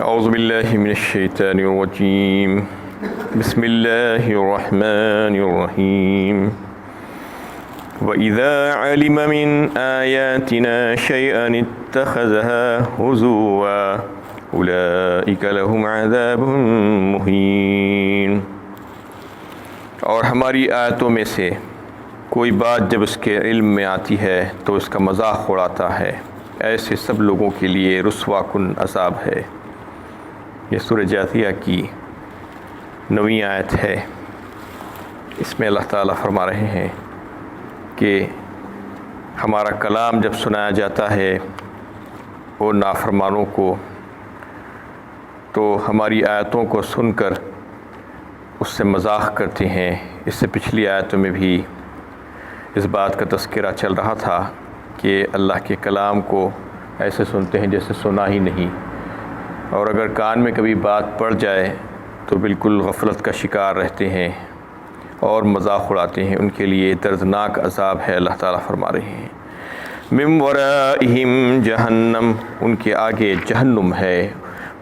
اعوذ باللہ من الشیطان الرجیم بسم اللہ الرحمن الرحیم وَإِذَا عَلِمَ مِنْ آيَاتِنَا شَيْئًا اتَّخَذَهَا هُزُوًا أُولَئِكَ لَهُمْ عَذَابٌ مُهِينٌ۔ اور ہماری آیتوں میں سے کوئی بات جب اس کے علم میں آتی ہے تو اس کا مذاق اڑاتا ہے، ایسے سب لوگوں کے لیے رسوا کن عذاب ہے۔ یہ سورہ جاثیہ کی 9ویں آیت ہے۔ اس میں اللہ تعالیٰ فرما رہے ہیں کہ ہمارا کلام جب سنایا جاتا ہے وہ نافرمانوں کو، تو ہماری آیتوں کو سن کر اس سے مذاق کرتے ہیں۔ اس سے پچھلی آیتوں میں بھی اس بات کا تذکرہ چل رہا تھا کہ اللہ کے کلام کو ایسے سنتے ہیں جیسے سنا ہی نہیں، اور اگر کان میں کبھی بات پڑ جائے تو بالکل غفلت کا شکار رہتے ہیں اور مذاق اڑاتے ہیں۔ ان کے لیے دردناک عذاب ہے۔ اللہ تعالیٰ فرما رہے ہیں من ورائہم جہنم، ان کے آگے جہنم ہے،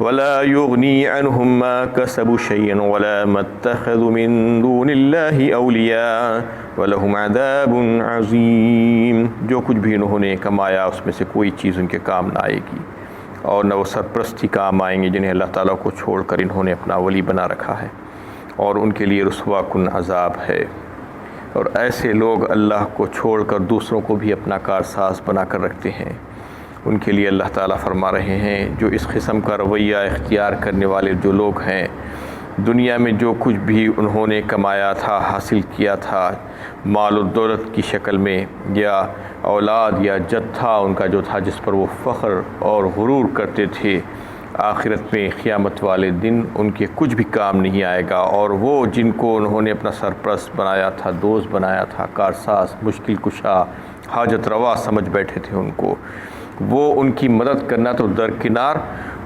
ولا یغنی عنہم ما کسبوا شیئا ولا ما اتخذوا من دون اللہ اولیاء ولہم عذاب عظیم۔ جو کچھ بھی انہوں نے کمایا اس میں سے کوئی چیز ان کے کام نہ آئے گی، اور نہ وہ سرپرستی کام آئیں گے جنہیں اللہ تعالیٰ کو چھوڑ کر انہوں نے اپنا ولی بنا رکھا ہے، اور ان کے لیے رسوا کن عذاب ہے۔ اور ایسے لوگ اللہ کو چھوڑ کر دوسروں کو بھی اپنا کارساز بنا کر رکھتے ہیں، ان کے لیے اللہ تعالیٰ فرما رہے ہیں جو اس قسم کا رویہ اختیار کرنے والے جو لوگ ہیں، دنیا میں جو کچھ بھی انہوں نے کمایا تھا، حاصل کیا تھا، مال و دولت کی شکل میں یا اولاد یا جد تھا ان کا جو تھا جس پر وہ فخر اور غرور کرتے تھے، آخرت میں قیامت والے دن ان کے کچھ بھی کام نہیں آئے گا۔ اور وہ جن کو انہوں نے اپنا سرپرست بنایا تھا، دوست بنایا تھا، کارساز، مشکل کشا، حاجت روا سمجھ بیٹھے تھے ان کو، وہ ان کی مدد کرنا تو درکنار،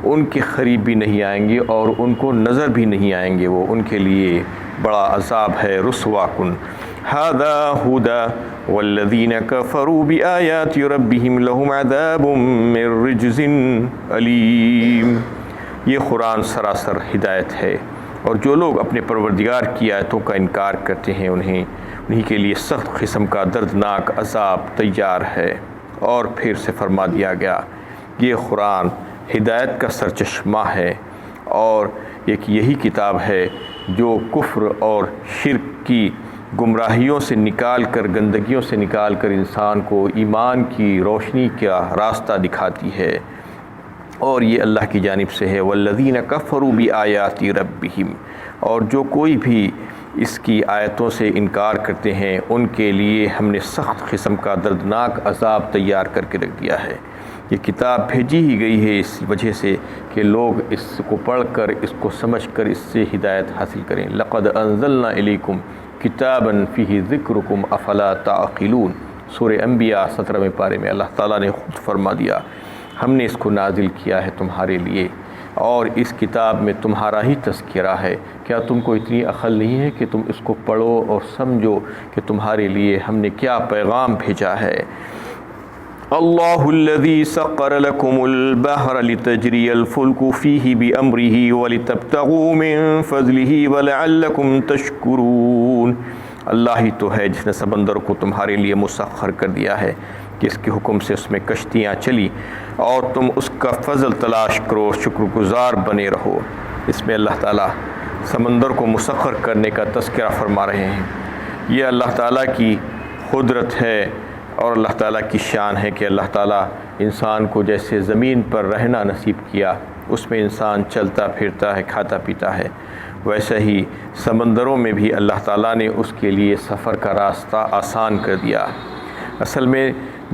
ان کے قریب بھی نہیں آئیں گے اور ان کو نظر بھی نہیں آئیں گے، وہ ان کے لیے بڑا عذاب ہے رسوا کن۔ ھذا ھدی والذین کفروا بآیات ربہم لہم عذاب من رجز علیم۔ یہ قرآن سراسر ہدایت ہے، اور جو لوگ اپنے پروردگار کی آیتوں کا انکار کرتے ہیں انہی کے لیے سخت قسم کا دردناک عذاب تیار ہے۔ اور پھر سے فرما دیا گیا یہ قرآن ہدایت کا سرچشمہ ہے، اور ایک یہی کتاب ہے جو کفر اور شرک کی گمراہیوں سے نکال کر، گندگیوں سے نکال کر انسان کو ایمان کی روشنی کا راستہ دکھاتی ہے، اور یہ اللہ کی جانب سے ہے۔ والذین کفروا بآیات ربہم، اور جو کوئی بھی اس کی آیتوں سے انکار کرتے ہیں ان کے لیے ہم نے سخت قسم کا دردناک عذاب تیار کر کے رکھ دیا ہے۔ یہ کتاب بھیجی ہی گئی ہے اس وجہ سے کہ لوگ اس کو پڑھ کر، اس کو سمجھ کر اس سے ہدایت حاصل کریں۔ لقد انزلنا الیکم کتابا فیہ ذکرکم افلا تعقلون۔ سورہ انبیاء 17ویں پارے میں اللہ تعالیٰ نے خود فرما دیا ہم نے اس کو نازل کیا ہے تمہارے لیے، اور اس کتاب میں تمہارا ہی تذکرہ ہے، کیا تم کو اتنی عقل نہیں ہے کہ تم اس کو پڑھو اور سمجھو کہ تمہارے لیے ہم نے کیا پیغام بھیجا ہے۔ اللہ الذی سخر لکم البحر لتجری الفلک فیہ بامرہ ولتبتغوا من فضلہ ولعلکم تشکرون۔ اللہ ہی تو ہے جس نے سمندر کو تمہارے لیے مسخر کر دیا ہے کہ اس کے حکم سے اس میں کشتیاں چلی اور تم اس کا فضل تلاش کرو، شکر گزار بنے رہو۔ اس میں اللہ تعالیٰ سمندر کو مسخر کرنے کا تذکرہ فرما رہے ہیں۔ یہ اللہ تعالیٰ کی قدرت ہے اور اللہ تعالیٰ کی شان ہے کہ اللہ تعالیٰ انسان کو جیسے زمین پر رہنا نصیب کیا، اس میں انسان چلتا پھرتا ہے، کھاتا پیتا ہے، ویسے ہی سمندروں میں بھی اللہ تعالیٰ نے اس کے لیے سفر کا راستہ آسان کر دیا۔ اصل میں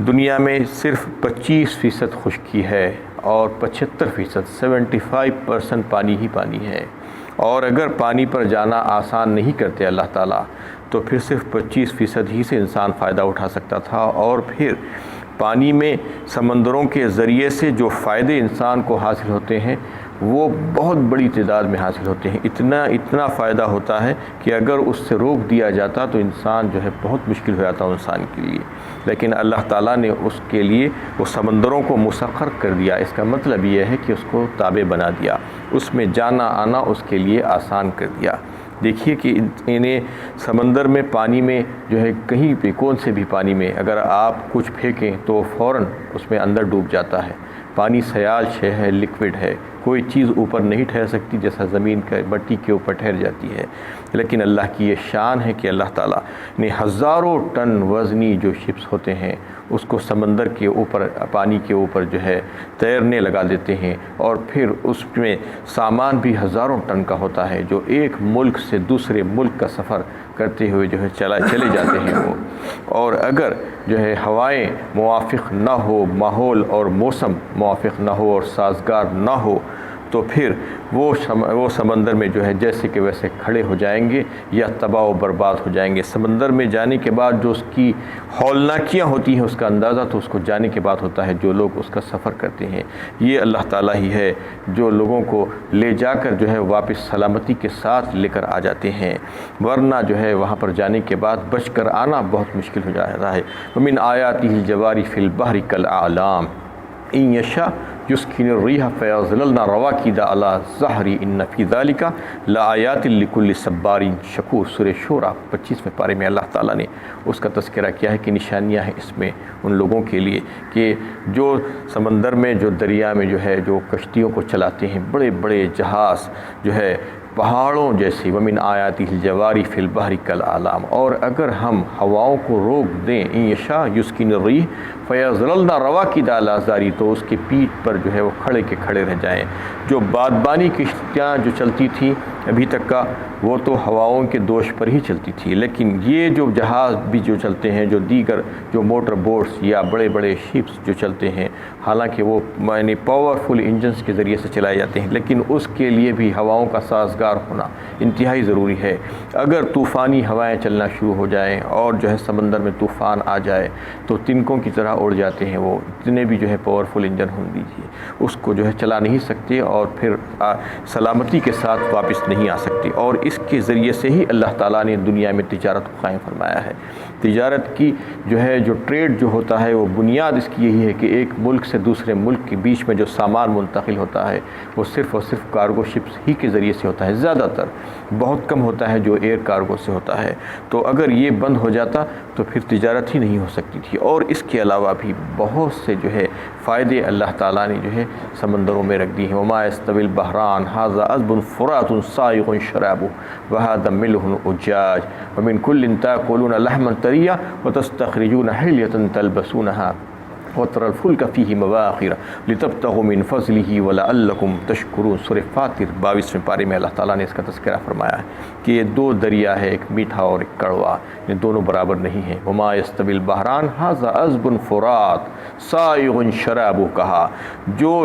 دنیا میں صرف 25% خشکی ہے اور 75% 75% پانی ہی پانی ہے، اور اگر پانی پر جانا آسان نہیں کرتے اللہ تعالیٰ تو پھر صرف 25% ہی سے انسان فائدہ اٹھا سکتا تھا، اور پھر پانی میں سمندروں کے ذریعے سے جو فائدے انسان کو حاصل ہوتے ہیں وہ بہت بڑی تعداد میں حاصل ہوتے ہیں، اتنا فائدہ ہوتا ہے کہ اگر اس سے روک دیا جاتا تو انسان جو ہے بہت مشکل ہو جاتا انسان کے لیے، لیکن اللہ تعالیٰ نے اس کے لیے وہ سمندروں کو مسخر کر دیا۔ اس کا مطلب یہ ہے کہ اس کو تابع بنا دیا، اس میں جانا آنا اس کے لیے آسان کر دیا۔ دیکھیے کہ انہیں سمندر میں پانی میں جو ہے کہیں پہ کون سے بھی پانی میں اگر آپ کچھ پھینکیں تو فوراً اس میں اندر ڈوب جاتا ہے۔ پانی سیال شے ہے، لیکوڈ ہے، کوئی چیز اوپر نہیں ٹھہر سکتی جیسا زمین کے مٹی کے اوپر ٹھہر جاتی ہے، لیکن اللہ کی یہ شان ہے کہ اللہ تعالیٰ نے ہزاروں ٹن وزنی جو شپس ہوتے ہیں اس کو سمندر کے اوپر پانی کے اوپر جو ہے تیرنے لگا دیتے ہیں، اور پھر اس میں سامان بھی ہزاروں ٹن کا ہوتا ہے جو ایک ملک سے دوسرے ملک کا سفر کرتے ہوئے جو ہے چلے جاتے ہیں وہ۔ اور اگر جو ہے ہوائیں موافق نہ ہو، ماحول اور موسم موافق نہ ہو اور سازگار نہ ہو تو پھر وہ سمندر میں جو ہے جیسے کہ ویسے کھڑے ہو جائیں گے یا تباہ و برباد ہو جائیں گے۔ سمندر میں جانے کے بعد جو اس کی ہولناکیاں ہوتی ہیں اس کا اندازہ تو اس کو جانے کے بعد ہوتا ہے، جو لوگ اس کا سفر کرتے ہیں۔ یہ اللہ تعالیٰ ہی ہے جو لوگوں کو لے جا کر جو ہے واپس سلامتی کے ساتھ لے کر آ جاتے ہیں، ورنہ جو ہے وہاں پر جانے کے بعد بچ کر آنا بہت مشکل ہو جاتا ہے۔ وَمِنْ آیَاتِهِ الْجَوَارِ فِي الْبَحْرِ كَالْأَعْلَامِ إِنْ يَشَأْ يُسْكِنِ الرِّيحَ فَيَظْلَلْنَ رَوَاكِدَ عَلَى ظَهْرِهِ إِنَّ فِي ذَلِكَ لَآيَاتٍ لِكُلِّ صَبَّارٍ شَكُورٍ۔ سورہ شورى 25ویں پارے میں اللہ تعالیٰ نے اس کا تذکرہ کیا ہے کہ نشانیاں ہیں اس میں ان لوگوں کے لیے کہ جو سمندر میں جو دریا میں جو ہے جو کشتیوں کو چلاتے ہیں، بڑے بڑے جہاز جو ہے پہاڑوں جیسی، وَمِنْ آیَاتِهِ الْجَوَارِ فِي الْبَحْرِ كَالْأَعْلَامِ، اور اگر ہم ہواؤں کو روک دیں، إِنْ يَشَأْ يُسْكِنِ الرِّيحَ فَيَظْلَلْنَ رَوَاكِدَ عَلَى ظَهْرِهِ، تو اس کی پیٹھ پر جو ہے وہ کھڑے کے کھڑے رہ جائیں۔ جو بادبانی کشتیاں جو چلتی تھیں ابھی تک کا وہ تو ہواؤں کے دوش پر ہی چلتی تھی، لیکن یہ جو جہاز بھی جو چلتے ہیں، جو دیگر جو موٹر بوٹس یا بڑے بڑے شپس جو چلتے ہیں، حالانکہ وہ یعنی پاورفل انجنز کے ذریعے سے چلائے جاتے ہیں، لیکن اس کے لیے بھی ہواؤں کا سازگار ہونا انتہائی ضروری ہے۔ اگر طوفانی ہوائیں چلنا شروع ہو جائیں اور جو ہے سمندر میں طوفان آ جائے تو تنکوں کی طرح اڑ جاتے ہیں، وہ اتنے بھی جو ہے پاورفل انجن ہو دیجیے اس کو جو ہے چلا نہیں سکتے اور پھر سلامتی کے ساتھ واپس نہیں آ سکتے۔ اور اس کے ذریعے سے ہی اللہ تعالیٰ نے دنیا میں تجارت کو قائم فرمایا ہے۔ تجارت کی جو ہے جو ٹریڈ جو ہوتا ہے وہ بنیاد اس کی یہی ہے کہ ایک ملک سے دوسرے ملک کے بیچ میں جو سامان منتقل ہوتا ہے وہ صرف اور صرف کارگو شپس ہی کے ذریعے سے ہوتا ہے، زیادہ تر، بہت کم ہوتا ہے جو ایئر کارگو سے ہوتا ہے۔ تو اگر یہ بند ہو جاتا تو پھر تجارت ہی نہیں ہو سکتی تھی۔ اور اس کے علاوہ بھی بہت سے جو ہے فائدے اللہ تعالیٰ نے جو ہے سمندروں میں رکھ دی ہیں۔ وَمَا يَسْتَوِي الْبَحْرَانِ هَذَا عَذْبٌ فُرَاتٌ سَائِغٌ شَرَابُهُ وَهَذَا مِلْحٌ أُجَاجٌ وَمِنْ كُلٍّ تَأْكُلُونَ لَحْمًا طَرِيًّا وَتَسْتَخْرِجُونَ حِلْيَةً تَلْبَسُونَهَا وَتَرَى الْفُلْكَ فِيهِ مَوَاخِرَ لِتَبْتَغُوا مِنْ فَضْلِهِ وَلَعَلَّكُمْ تَشْكُرُونَ۔ سورہ فاطر 22ویں پارے میں اللہ تعالیٰ نے اس کا تذکرہ فرمایا ہے کہ یہ دو دریا ہے، ایک میٹھا اور ایک کڑوا، یہ دونوں برابر نہیں ہیں۔ وَمَا يَسْتَوِي الْبَحْرَانِ هَذَا عَذْبٌ فُرَاتٌ سَائِغٌ شَرَابُهُ، کہا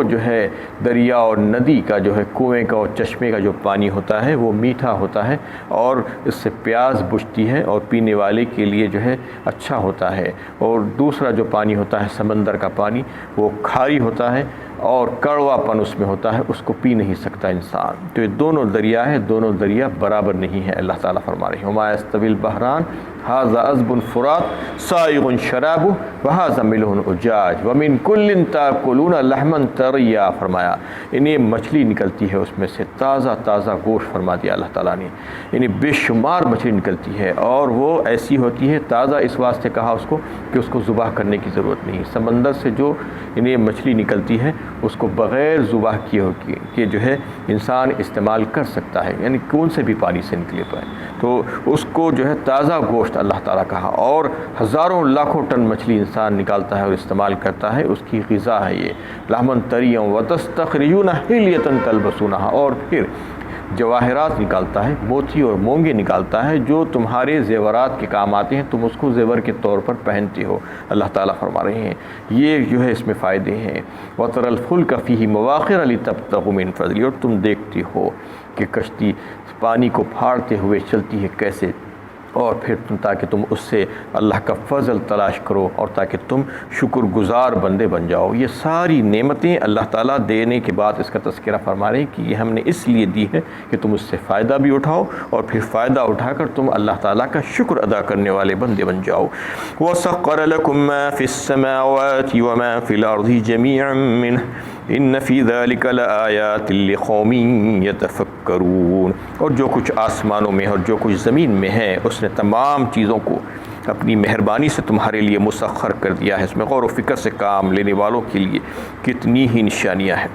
جو ہے دریا اور ندی کا جو ہے کنویں کا اور چشمے کا جو پانی ہوتا ہے وہ میٹھا ہوتا ہے اور اس سے پیاس بجھتی ہے اور پینے والے کے لیے جو ہے اچھا ہوتا ہے، اور دوسرا جو پانی ہوتا ہے سمندر کا پانی وہ کھاری ہوتا ہے اور کڑوا پن اس میں ہوتا ہے، اس کو پی نہیں سکتا انسان۔ تو یہ دونوں دریا ہیں، دونوں دریا برابر نہیں ہیں، اللہ تعالیٰ فرما رہے ہیں وَمَا يَسْتَوِي الْبَحْرَانِ هَذَا عَذْبٌ فُرَاتٌ سَائِغٌ شَرَابُهُ وَهَذَا مِلْحٌ أُجَاجٌ وَمِنْ كُلٍّ تَأْكُلُونَ لَحْمًا طَرِيًّا، فرمایا انہیں مچھلی نکلتی ہے اس میں سے تازہ تازہ گوشت، فرما دیا اللہ تعالیٰ نے، یعنی بے شمار مچھلی نکلتی ہے اور وہ ایسی ہوتی ہے تازہ، اس واسطے کہا اس کو کہ اس کو ذبح کرنے کی ضرورت نہیں۔ سمندر سے جو انہیں مچھلی نکلتی ہے اس کو بغیر ذبح کیے ہو کہ جو ہے انسان استعمال کر سکتا ہے، یعنی کون سے بھی پانی سے نکلے پائے، تو اس کو جو ہے تازہ گوشت اللہ تعالیٰ کہا۔ اور ہزاروں لاکھوں ٹن مچھلی انسان نکالتا ہے اور استعمال کرتا ہے، اس کی غذا ہے یہ لحمن طریًّا وتستخرجون حلیۃ تلبسونہا، اور پھر جواہرات نکالتا ہے، موتی اور مونگے نکالتا ہے جو تمہارے زیورات کے کام آتے ہیں، تم اس کو زیور کے طور پر پہنتے ہو، اللہ تعالیٰ فرما رہے ہیں۔ یہ جو ہے اس میں فائدے ہیں۔ وَتَرَى الْفُلْكَ فِيهِ مَوَاخِرَ لِتَبْتَغُوا مِنْ فَضْلِهِ، اور تم دیکھتے ہو کہ کشتی پانی کو پھاڑتے ہوئے چلتی ہے کیسے، اور پھر تاکہ تم اس سے اللہ کا فضل تلاش کرو اور تاکہ تم شکر گزار بندے بن جاؤ۔ یہ ساری نعمتیں اللہ تعالیٰ دینے کے بعد اس کا تذکرہ فرما رہے ہیں کہ یہ ہم نے اس لیے دی ہے کہ تم اس سے فائدہ بھی اٹھاؤ اور پھر فائدہ اٹھا کر تم اللہ تعالیٰ کا شکر ادا کرنے والے بندے بن جاؤ۔ وَسَخَّرَ لَكُم مَّا فِي السَّمَاوَاتِ وَمَا فِي الْأَرْضِ جَمِيعًا مِّنْهُ إِنَّ فِي ذَلِكَ لَآيَاتٍ لِقَوْمٍ يَتَفَكَّرُونَ، اور جو کچھ آسمانوں میں اور جو کچھ زمین میں ہے اس نے تمام چیزوں کو اپنی مہربانی سے تمہارے لیے مسخر کر دیا ہے۔ اس میں غور و فکر سے کام لینے والوں کے لیے کتنی ہی نشانیاں ہیں۔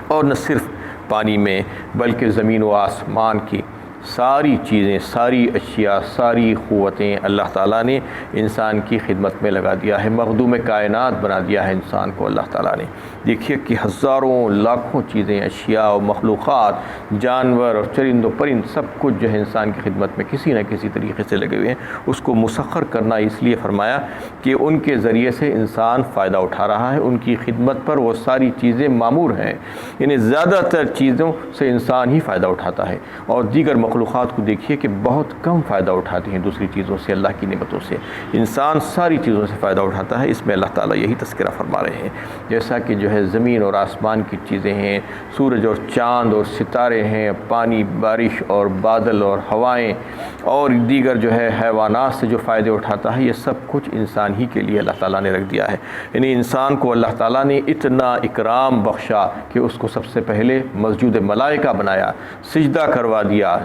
اور نہ صرف پانی میں بلکہ زمین و آسمان کی ساری چیزیں، ساری اشیاء، ساری قوتیں اللہ تعالیٰ نے انسان کی خدمت میں لگا دیا ہے، مخدوم کائنات بنا دیا ہے انسان کو اللہ تعالیٰ نے۔ دیکھیے کہ ہزاروں لاکھوں چیزیں، اشیاء و مخلوقات، جانور اور چرند و پرند سب کچھ جو ہے انسان کی خدمت میں کسی نہ کسی طریقے سے لگے ہوئے ہیں۔ اس کو مسخر کرنا اس لیے فرمایا کہ ان کے ذریعے سے انسان فائدہ اٹھا رہا ہے، ان کی خدمت پر وہ ساری چیزیں مامور ہیں، یعنی زیادہ تر چیزوں سے انسان ہی فائدہ اٹھاتا ہے، اور دیگر مخلوقات کو دیکھیے کہ بہت کم فائدہ اٹھاتی ہیں دوسری چیزوں سے، اللہ کی نعمتوں سے۔ انسان ساری چیزوں سے فائدہ اٹھاتا ہے۔ اس میں اللہ تعالیٰ یہی تذکرہ فرما رہے ہیں، جیسا کہ جو ہے زمین اور آسمان کی چیزیں ہیں، سورج اور چاند اور ستارے ہیں، پانی، بارش اور بادل اور ہوائیں اور دیگر جو ہے حیوانات سے جو فائدے اٹھاتا ہے، یہ سب کچھ انسان ہی کے لیے اللہ تعالیٰ نے رکھ دیا ہے۔ یعنی انسان کو اللہ تعالیٰ نے اتنا اکرام بخشا کہ اس کو سب سے پہلے مسجود ملائکہ بنایا، سجدہ کروا دیا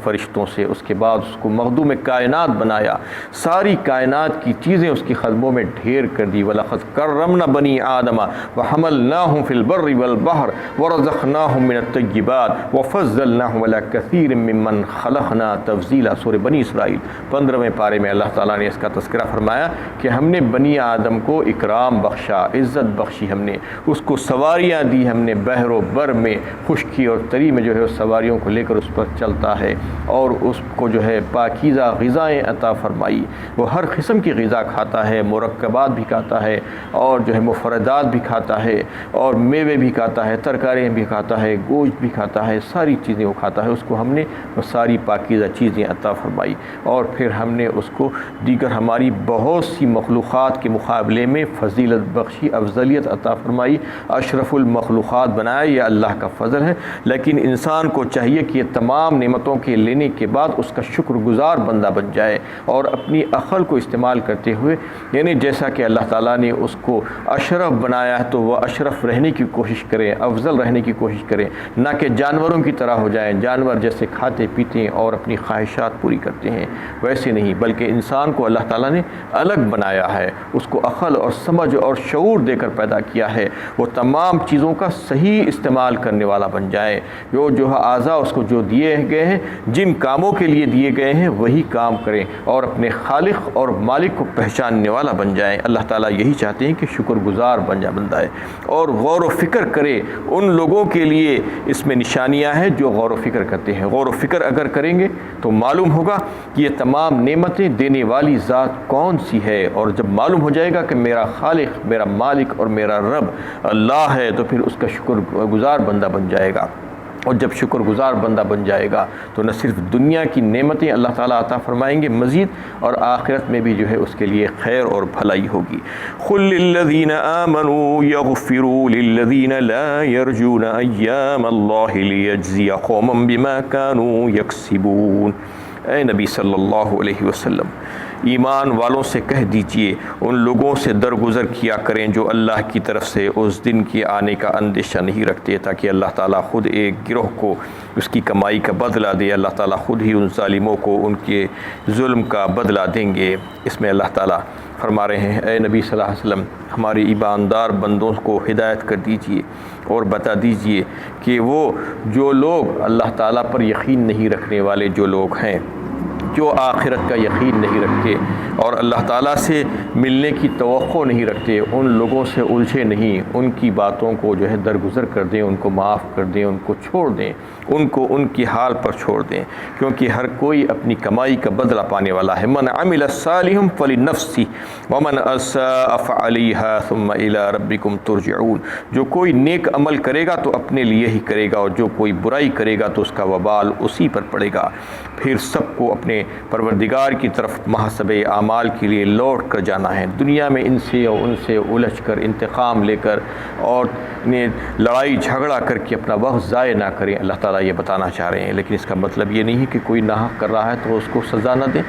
فرشتوں سے، اس کے بعد اس کو مخدوم کائنات بنایا، ساری کائنات کی چیزیں اس کی قدموں میں ڈھیر کر دی۔ وَلَقَدْ كَرَّمْنَا بَنِي آدَمَ وَحَمَلْنَاهُمْ فِي الْبَرِّ وَالْبَحْرِ وَرَزَقْنَاهُمْ مِنَ الطَّيِّبَاتِ وَفَضَّلْنَاهُمْ عَلَىٰ كَثِيرٍ مِّمَّنْ خَلَقْنَا تَفْضِيلًا۔ سورہ بنی اسرائیل 15ویں پارے میں اللہ تعالیٰ نے اس کا تذکرہ فرمایا کہ ہم نے بنی آدم کو اکرام بخشا، عزت بخشی، ہم نے اس کو سواریاں دی، ہم نے بحر و بر میں، خشکی اور تری میں جو ہے اس سواریوں کو لے کر اس پر چلتا ہے، اور اس کو جو ہے پاکیزہ غذائیں عطا فرمائی۔ وہ ہر قسم کی غذا کھاتا ہے، مرکبات بھی کھاتا ہے اور جو ہے مفردات بھی کھاتا ہے، اور میوے بھی کھاتا ہے، ترکاریاں بھی کھاتا ہے، گوشت بھی کھاتا ہے، ساری چیزیں وہ کھاتا ہے۔ اس کو ہم نے وہ ساری پاکیزہ چیزیں عطا فرمائی، اور پھر ہم نے اس کو دیگر ہماری بہت سی مخلوقات کے مقابلے میں فضیلت بخشی، افضلیت عطا فرمائی، اشرف المخلوقات بنایا۔ یہ اللہ کا فضل ہے، لیکن انسان کو چاہیے کہ یہ تمام نعمتوں کے لینے کے بعد اس کا شکر گزار بندہ بن جائے، اور اپنی عقل کو استعمال کرتے ہوئے، یعنی جیسا کہ اللہ تعالیٰ نے اس کو اشرف بنایا ہے تو وہ اشرف رہنے کی کوشش کریں، افضل رہنے کی کوشش کریں، نہ کہ جانوروں کی طرح ہو جائیں۔ جانور جیسے کھاتے پیتے ہیں اور اپنی خواہشات پوری کرتے ہیں، ویسے نہیں، بلکہ انسان کو اللہ تعالیٰ نے الگ بنایا ہے، اس کو عقل اور سمجھ اور شعور دے کر پیدا کیا ہے، وہ تمام چیزوں کا صحیح استعمال کرنے والا بن جائے۔ جو اعضاء اس کو جو دیے گئے ہیں، جن کاموں کے لیے دیے گئے ہیں وہی کام کریں، اور اپنے خالق اور مالک کو پہچاننے والا بن جائیں۔ اللہ تعالیٰ یہی چاہتے ہیں کہ شکر گزار بندہ ہے، اور غور و فکر کرے۔ ان لوگوں کے لیے اس میں نشانیاں ہیں جو غور و فکر کرتے ہیں۔ غور و فکر اگر کریں گے تو معلوم ہوگا کہ یہ تمام نعمتیں دینے والی ذات کون سی ہے، اور جب معلوم ہو جائے گا کہ میرا خالق، میرا مالک اور میرا رب اللہ ہے، تو پھر اس کا شکر گزار بندہ بن جائے گا۔ اور جب شکر گزار بندہ بن جائے گا تو نہ صرف دنیا کی نعمتیں اللہ تعالیٰ عطا فرمائیں گے مزید، اور آخرت میں بھی جو ہے اس کے لیے خیر اور بھلائی ہوگی۔ قُل لِّلَّذِينَ آمَنُوا يَغْفِرُوا لِلَّذِينَ لَا يَرْجُونَ أَيَّامَ اللَّهِ لِيَجْزِيَ قَوْمًا بِمَا كَانُوا يَكْسِبُونَ۔ اے نبی صلی اللہ علیہ وسلم، ایمان والوں سے کہہ دیجئے ان لوگوں سے درگزر کیا کریں جو اللہ کی طرف سے اس دن کے آنے کا اندیشہ نہیں رکھتے، تاکہ اللہ تعالیٰ خود ایک گروہ کو اس کی کمائی کا بدلہ دے۔ اللہ تعالیٰ خود ہی ان ظالموں کو ان کے ظلم کا بدلہ دیں گے۔ اس میں اللہ تعالیٰ فرما رہے ہیں، اے نبی صلی اللہ علیہ وسلم، ہماری ایماندار بندوں کو ہدایت کر دیجئے اور بتا دیجئے کہ وہ جو لوگ اللہ تعالیٰ پر یقین نہیں رکھنے والے جو لوگ ہیں، جو آخرت کا یقین نہیں رکھتے اور اللہ تعالیٰ سے ملنے کی توقع نہیں رکھتے، ان لوگوں سے الجھے نہیں، ان کی باتوں کو جو ہے درگزر کر دیں، ان کو معاف کر دیں، ان کو چھوڑ دیں، ان کو ان کی حال پر چھوڑ دیں، کیونکہ ہر کوئی اپنی کمائی کا بدلہ پانے والا ہے۔ من عمل صالحا فلنفسه ومن اساء فعليها ثم الى ربكم ترجعون۔ جو کوئی نیک عمل کرے گا تو اپنے لیے ہی کرے گا، اور جو کوئی برائی کرے گا تو اس کا وبال اسی پر پڑے گا، پھر سب کو اپنے پروردگار کی طرف محاسب اعمال کے لیے لوٹ کر جانا ہے۔ دنیا میں ان سے اور ان سے الجھ کر انتقام لے کر اور لڑائی جھگڑا کر کے اپنا وقت ضائع نہ کریں، اللہ تعالیٰ یہ بتانا چاہ رہے ہیں۔ لیکن اس کا مطلب یہ نہیں کہ کوئی ناحق کر رہا ہے تو اس کو سزا نہ دیں،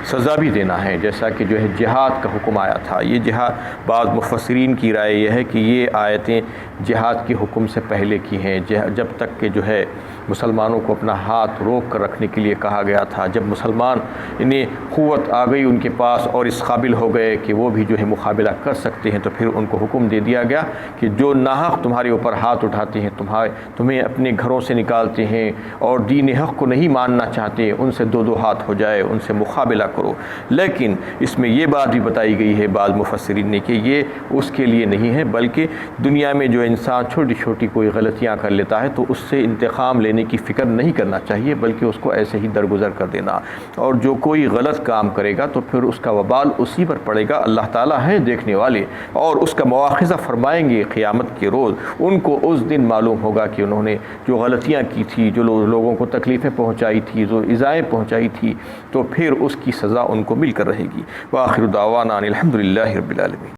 سزا بھی دینا ہے، جیسا کہ جو ہے جہاد کا حکم آیا تھا۔ یہ جہاد، بعض مفسرین کی رائے یہ ہے کہ یہ آیتیں جہاد کے حکم سے پہلے کی ہیں، جب تک کہ جو ہے مسلمانوں کو اپنا ہاتھ روک کر رکھنے کے لیے کہا گیا تھا۔ جب مسلمان انہیں قوت آ گئی ان کے پاس اور اس قابل ہو گئے کہ وہ بھی جو ہے مقابلہ کر سکتے ہیں، تو پھر ان کو حکم دے دیا گیا کہ جو ناحق تمہارے اوپر ہاتھ اٹھاتے ہیں، تمہیں اپنے گھروں سے نکالتے ہیں اور دین حق کو نہیں ماننا چاہتے، ان سے دو دو ہاتھ ہو جائے، ان سے مقابلہ کرو۔ لیکن اس میں یہ بات بھی بتائی گئی ہے بعض مفسرین نے کہ یہ اس کے لیے نہیں ہے، بلکہ دنیا میں جو انسان چھوٹی چھوٹی کوئی غلطیاں کر لیتا ہے تو اس سے انتقام لینے کی فکر نہیں کرنا چاہیے، بلکہ اس کو ایسے ہی درگزر کر دینا۔ اور جو کوئی غلط کام کرے گا تو پھر اس کا وبال اسی پر پڑے گا۔ اللہ تعالیٰ ہیں دیکھنے والے اور اس کا مواخذہ فرمائیں گے قیامت کے روز۔ ان کو اس دن معلوم ہوگا کہ انہوں نے جو غلطیاں کی تھی، جو لوگوں کو تکلیفیں پہنچائی تھی، جو ایذائیں پہنچائی تھی، تو پھر اس کی سزا ان کو مل کر رہے گی۔ وآخر دعوانا ان الحمد للہ رب العالمین۔